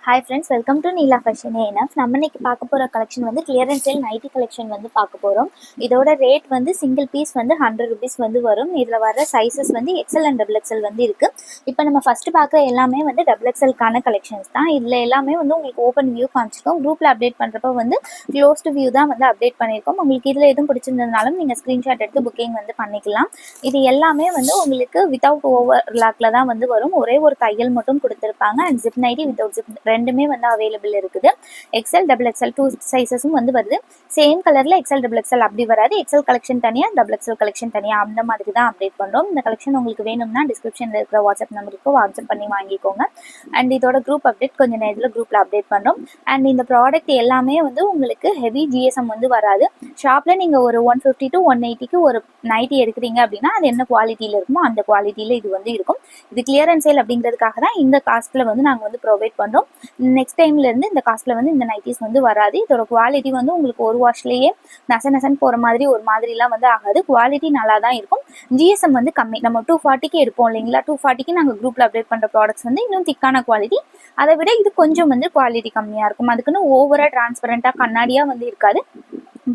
Hi friends, welcome to Neela fashion enough. நம்ம இன்னைக்கு பார்க்க போகிற கலெக்ஷன் வந்து கிளியரன்ஸ் சேல் நைட்டி கலெக்ஷன் வந்து பார்க்க போகிறோம். இதோட ரேட் வந்து சிங்கிள் பீஸ் வந்து 100 rupees வந்து வரும். இதில் வர சைஸஸ் வந்து எக்ஸல் அண்ட் டபுள் எக்ஸல் வந்து இருக்குது. இப்போ நம்ம ஃபஸ்ட்டு பார்க்குற எல்லாமே வந்து டபுள் எக்ஸலுக்கான கலெக்ஷன்ஸ் தான். இதில் எல்லாமே வந்து உங்களுக்கு ஓப்பன் வியூ காமிச்சிருக்கோம். குரூப்பில் அப்டேட் பண்ணுறப்போ வந்து க்ளோஸ்டு வியூ தான் வந்து அப்டேட் பண்ணியிருக்கோம். உங்களுக்கு இதில் எதுவும் பிடிச்சிருந்ததுனாலும் நீங்கள் ஸ்க்ரீன்ஷாட் எடுத்து புக்கிங் வந்து பண்ணிக்கலாம். இது எல்லாமே வந்து உங்களுக்கு வித்தவுட் ஓவர்லாக்கில் தான் வந்து வரும். ஒரே ஒரு தையல் மட்டும் கொடுத்துருப்பாங்க. And zip nighty without zip ரெண்டுமே வந்து அவைலபிள் இருக்குது. எக்ஸல் டபுள் எக்ஸல் 2 சைஸஸும் வந்து வருது. சேம் கலரில் எக்ஸல் டபுள் எக்ஸல் அப்படி வராது. எக்ஸல் கலெக்ஷன் தனியாக, டபுள் எக்ஸல் கலெக்ஷன் தனியாக, அந்த மாதிரி தான் அப்டேட் பண்ணுறோம். இந்த கலெக்ஷன் உங்களுக்கு வேணும்னா டிஸ்கிரிப்ஷனில் இருக்கிற வாட்ஸ்அப் நம்பருக்கு வாட்ஸ்அப் பண்ணி வாங்கிக்கோங்க. அண்ட் இதோட குரூப் அப்டேட் கொஞ்சம் நேரத்தில் குரூப்பில் அப்டேட் பண்ணுறோம். அண்ட் இந்த ப்ராடக்ட் எல்லாமே வந்து உங்களுக்கு ஹெவி ஜிஎஸ்எம் வந்து வராது. ஷாப்பில் நீங்கள் ஒரு 150 to 180க்கு ஒரு நைட்டி எடுக்கிறீங்க அப்படின்னா அது என்ன குவாலிட்டியில் இருக்குமோ அந்த குவாலிட்டியில் இது வந்து இருக்கும். இது கிளியரன்ஸ் சேல் அப்படிங்கிறதுக்காக தான் இந்த காஸ்ட்டில் வந்து நாங்கள் வந்து ப்ரொவைட் பண்ணுறோம். நெக்ஸ்ட் டைம்லேருந்து இந்த காஸ்ட்டில் வந்து இந்த நைட்டிஸ் வந்து வராது. இதோட குவாலிட்டி வந்து உங்களுக்கு ஒரு வாஷ்லேயே நசன் போகிற மாதிரி ஒரு மாதிரிலாம் வந்து ஆகாது. குவாலிட்டி நல்லா தான் இருக்கும். ஜிஎஸ்எம் வந்து கம்மி. நம்ம 240க்கு எடுப்போம் இல்லைங்களா, 240க்கு நாங்கள் குரூப்பில் அப்டேட் பண்ணுற ப்ராடக்ட்ஸ் வந்து இன்னும் திக்கான குவாலிட்டி. அதை விட இது கொஞ்சம் வந்து குவாலிட்டி கம்மியாக இருக்கும். அதுக்குன்னு ஓவராக டிரான்ஸ்பரண்ட்டாக கண்ணாடியாக வந்து இருக்காது.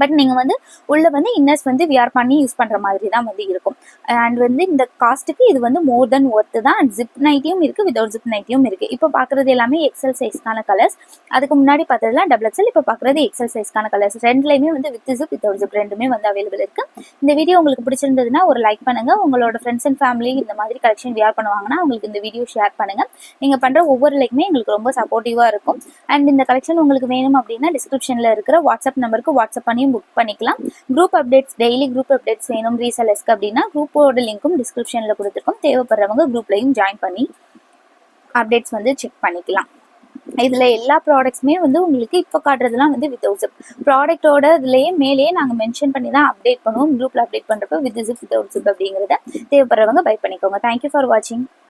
பட் நீங்கள் வந்து உள்ளே வந்து இன்னர்ஸ் வந்து வியர் பண்ணி யூஸ் பண்ணுற மாதிரி தான் வந்து இருக்கும். அண்ட் வந்து இந்த காஸ்ட்டுக்கு இது வந்து மோர் தென் ஒர்த்து தான். அண்ட் ஜிப் நைட்டியும் இருக்குது, வித்தவுட் ஜிப் நைட்டியும் இருக்குது. இப்போ பார்க்குறது எல்லாமே எக்ஸல் சைஸ்க்கான கலர்ஸ். அதுக்கு முன்னாடி பார்த்ததுலாம் டபுள் எக்ஸல், இப்போ பார்க்குறது எக்ஸல் சைஸ்க்கான கலர்ஸ். ரெண்டுலேயுமே வந்து வித் ஜிப் வித்தவுட் ஜிப் ரெண்டுமே வந்து அவைலபிள் இருக்குது. இந்த வீடியோ உங்களுக்கு பிடிச்சிருந்ததுன்னா ஒரு லைக் பண்ணுங்கள். உங்களோட ஃப்ரெண்ட்ஸ் அண்ட் ஃபேமிலி இந்த மாதிரி கலெக்ஷன் வியர் பண்ணுவாங்கன்னா உங்களுக்கு இந்த வீடியோ ஷேர் பண்ணுங்கள். நீங்கள் பண்ணுற ஒவ்வொரு லைக்குமே எங்களுக்கு ரொம்ப சப்போர்ட்டிவாக இருக்கும். அண்ட் இந்த கலெக்ஷன் உங்களுக்கு வேணும் அப்படின்னா டிஸ்கிரிப்ஷனில் இருக்கிற வாட்ஸ்அப் நம்பருக்கு வாட்ஸ்அப் பண்ணி புக் பண்ணிக்கலாம். Group updates, daily group updates வேணும் ரீசெல்லர்ஸ்க்கு அப்படின்னா குரூப்போட லிங்க்கும் டிஸ்கிரிப்ஷனில் கொடுத்துருக்கோம். தேவைப்படுறவங்க குரூப்லையும் ஜாயின் பண்ணி அப்டேட்ஸ் வந்து செக் பண்ணிக்கலாம். இதில் எல்லா ப்ராடக்ட்ஸுமே வந்து உங்களுக்கு இப்போ காட்டுறதுலாம் வந்து வித்தவுட் ஜிப். ப்ராடக்டோட இதுலேயே மேலேயே நாங்கள் மென்ஷன் பண்ணி தான் அப்டேட் பண்ணுவோம். குரூப்பில் அப்டேட் பண்ணுறப்போ வித் ஜிப் வித்தவுட் ஜிப் அப்படிங்கிறத தேவைப்படுறவங்க பை பண்ணிக்கோங்க. தேங்க்யூ ஃபார் வாட்சிங்.